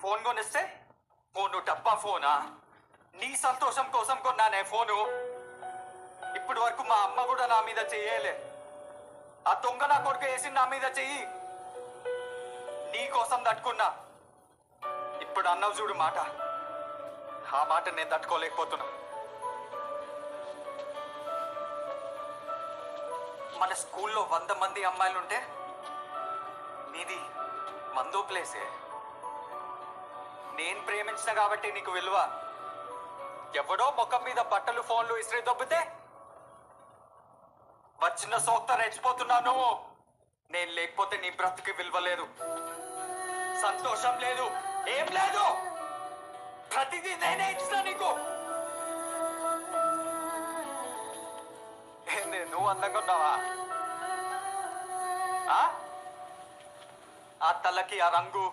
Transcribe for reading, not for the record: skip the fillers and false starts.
Phone కొనిస్తే phone డబ్బా ఫోనా? నీ సంతోషం కోసం కొన్నానే ఫోను. ఇప్పటి వరకు మా అమ్మ కూడా నా మీద చెయ్యలే. ఆ దొంగ నా కొడుకు వేసి నా మీద చెయ్యి. నీ కోసం తట్టుకున్నా. ఇప్పుడు అన్నవు చూడు మాట. ఆ మాట నేను తట్టుకోలేకపోతున్నా. మన స్కూల్లో 100 మంది అమ్మాయిలుంటే నీది మందో ప్లేసే. నేను ప్రేమించిన కాబట్టి నీకు విలువ. ఎవడో ముఖం మీద బట్టలు ఫోన్లు ఇస్త్రీ దొబ్బితే వచ్చిన సోక్త రెచ్చిపోతున్నావు నువ్వు. నేను లేకపోతే నీ బ్రతుకి విలువ లేదు, సంతోషం లేదు, ఏం లేదు. ప్రతిదీ నేనే ఇచ్చిన నీకు. నువ్వు అందంగా ఉన్నావా? ఆ తలకి ఆ రంగు,